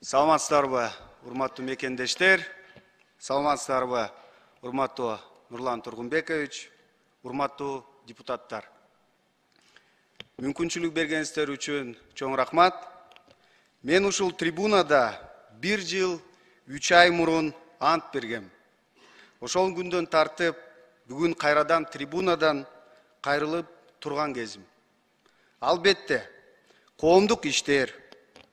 Саламатсыздарбы, урматтуу мекендештер, саламатсыздарбы, урматтуу Нурлан Тургунбекович, урматтуу депутаттар. Мүмкүнчүлүк бергениңиздер үчүн чоң рахмат. Мен ушул трибунада 1 жыл 3 ай мурун ант бергем. Ошол күндөн тартып, бүгүн кайрадан трибунадан кайрылып турган кезим. Албетте, коомдук иштер,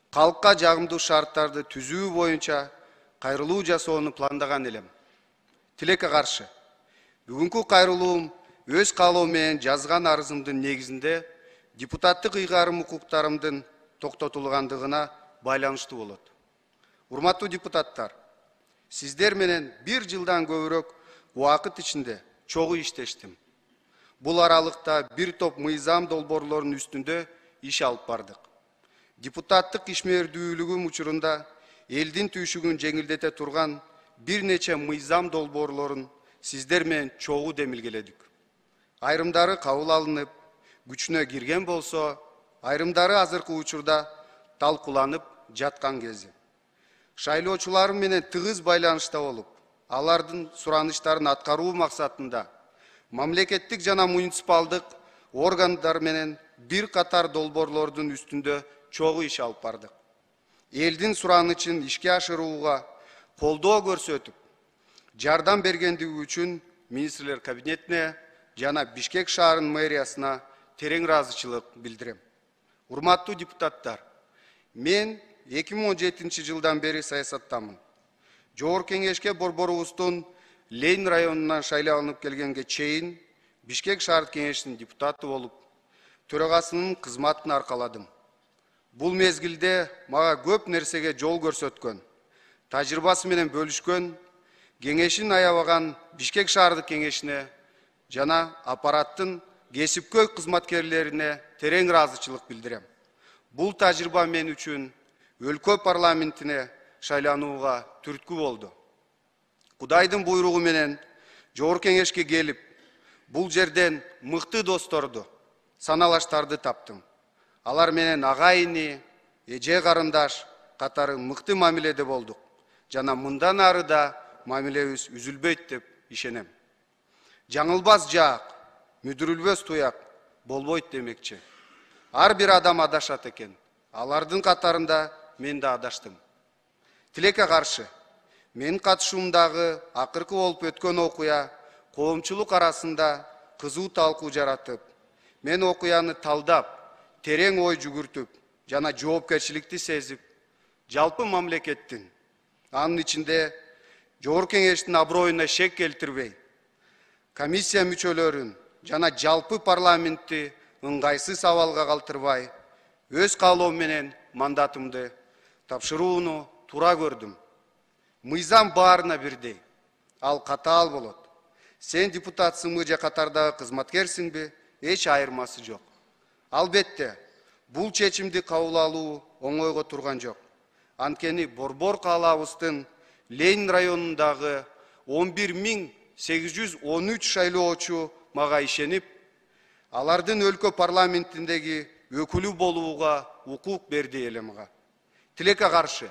калкка жагымдуу шарттарды түзүү боюнча кайрылуу жасоону пландаган элем. Тилекке каршы, бүгүнкү кайрылуум өз каалоом менен жазган арызымдын негизинде депутаттык ыйгарым укуктарымдын токтотулгандыгына байланыштуу болот. Урматтуу депутаттар, сиздер менен 1 жылдан көбүрөөк убакыт ичинде чогуу иштештим. Бул аралыкта бир топ мыйзам долбоорлорунун үстүндө иш алып бардык. Депутаттык ишмердүүлүгүм учурунда элдин түйшүгүн жеңилдете турган бир нече мыйзам долбоорлорун сиздер менен чогуу демилгеледик. Айрымдары кабыл алынып, күчүнө кирген болсо, айрымдары азыркы учурда талкууланып жаткан кези. Шайлоочуларым менен тыгыз байланышта болуп, алардын сураныштарын аткаруу максатында мамлекеттик жана муниципалдык органдар менен бир катар долбоорлордун үстүндө чогуу иш алып бардык. Элдин суранычын ишке ашырууга колдоо көрсөтүп, жардам бергендиги үчүн министрлер кабинетине жана Бишкек шаарынын мэриясына терең ыраазычылык билдирем. Урматтуу депутаттар, мен 2017 жылдан бери саясаттамын. Жогорку кеңешке борборубуздун Ленин районунан шайланып келгенге чейин Бишкек шаардык кеңешинин депутаты болуп, төрагасынын кызматын аркаладым. Бул мезгилде мага көп нерсеге жол көрсөткөн, тажрыйбасы менен бөлүшкөн, кеңешин аябаган Бишкек шаардык кеңешине жана аппараттын кесипкөй кызматкерлерине терең ыраазычылык билдирем. Бул тажрыйба мен үчүн өлкө парламентине шайланууга түрткү болду. Кудайдын буйругу менен жогорку кеңешке келип, бул жерден мыкты досторду, саналаштарды таптым. Алар менен агайыны, эже карындаш катары мыкты мамиледе болдук. Жана мындан ары да мамилебиз үзүлбөйт деп ишенем. Жаңылбас жаак, мүдүрүлбөс туяк болбойт демекчи. Ар бир адам адашат экен. Алардын катарында мен да адаштым. Тилекке каршы, менин катышуумдагы акыркы болуп өткөн окуя коомчулук арасында кызуу талкуу жаратып, мен окуяны талдап, терең ой жүгүртүп, жана жоопкерчиликти сезип, жалпы мамлекеттин, анын ичинде жогорку кеңештин аброюна шек келтирбей, комиссия мүчөлөрүн жана жалпы парламентти ыңгайсыз абалга калтырбай, өз каалоом менен мандатымды тапшырууну туура көрдүм. Мыйзам баарына бирдей, ал катаал болот. Сен депутатсыңбы же катардагы кызматкерсиңби, эч айырмасы жок. Албетте, бул чечимди кабыл алуу оңойго турган жок. Анткени борбор каалабыздын Ленин районундагы 11.813 шайлоочу мага ишенип, алардын өлкө парламентиндеги өкүлү болууга укук берди эле мага. Тилекке каршы,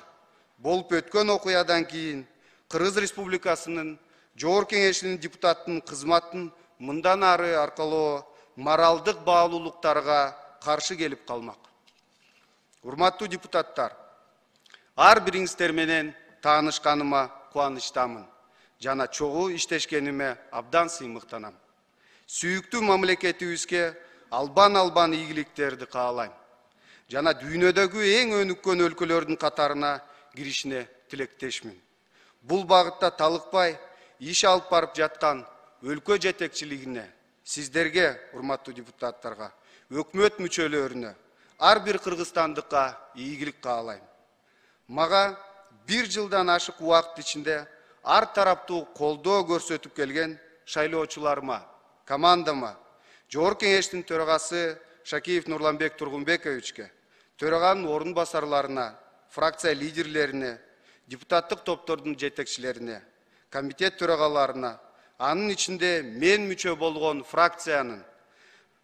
болуп өткөн окуядан кийин Кыргыз Республикасынын жогорку кеңешинин депутаттын кызматын мындан ары аркалоо моралдык баалуулуктарга каршы келип калмак. Урматтуу депутаттар, ар бириңиздер менен таанышканыма кубанычтамын жана чогуу иштешкениме абдан сыймыктанам. Сүйүктүү мамлекетибизге албан ийгиликтерди каалайм жана дүйнөдөгү эң өнүккөн өлкөлөрдүн катарына киришине тилектешмин. Бул багытта талыкпай иш алып барып жаткан өлкө жетекчилигине, сиздерге, урматтуу депутаттарга, өкмөт мүчөлөрүнө, ар бир кыргызстандыкка ийгилик каалайм. Мага 1 жылдан ашык убакыт ичинде ар тараптуу колдоо көрсөтүп келген шайлоочуларыма, командама, жогорку кеңештин төрагасы Шакиев Нурланбек Тургунбековичке, төраганын орун басарларына, фракция лидерлерине, депутаттык топтордун жетекчилерине, комитет төрагаларына, анын ичинде мен мүчө болгон фракциянын,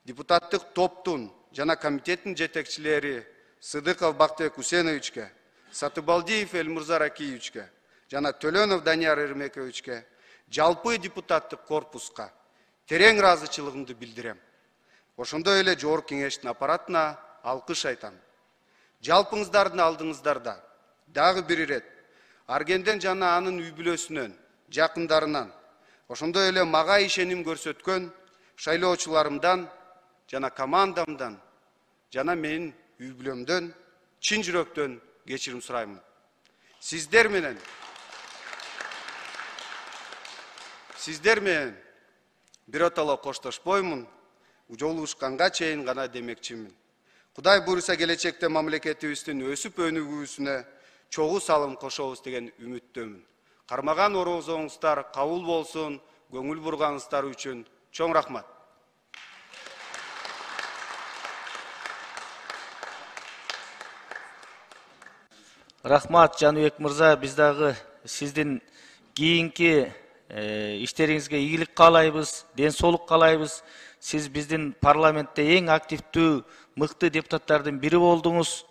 депутаттык топтун жана комитеттин жетекчилери Сыдыков Бактыбек Усеновичке, Сатыбалдиев Эльмурза Ракиевичке жана Төлөнов Данияр Эрмековичке жалпы депутаттык корпуска терең ыраазычылыгымды билдирем. Ошондой эле Жогорку Кеңештин аппаратына алкыш айтам. Жалпыңыздардын алдыңыздарда дагы бир ирет Аргенден жана анын үй бүлөсүнөн, жакындарынан, ошондой эле мага ишеним көрсөткөн шайлоочуларымдан жана командамдан жана менин үй бүлөмдөн чын жүрөктөн кечирим сураймын. Сиздер менен биротоло коштошпоймун, жолугушканга чейин гана демекчимин. Кудай буйруса келечекте мамлекетибиздин өсүп өнүгүүсүнө чогуу салым кошобуз деген үмүттөмүн. Кармаган ороозоңуздар кабыл болсун, көңүл бурганыңыздар үчүн чоң рахмат. Рахмат, Жаныбек мырза, биз дагы сиздин кийинки иштериңизге ийгилик каалайбыз, ден соолук каалайбыз. Сиз биздин парламентте эң активдүү, мыкты депутаттардын бири болдуңуз.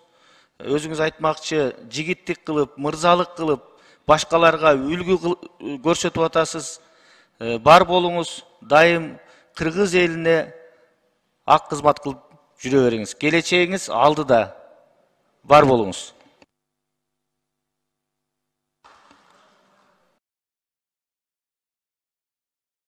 Өзүңүз айтмакчы, жигиттик кылып, мырзалык кылып, башкаларга үлгү көрсөтүп атасыз. Бар болуңуз, дайым кыргыз элине ак кызмат кылып жүрө бериңиз. Келечегиңиз алдыда. Бар болуңуз.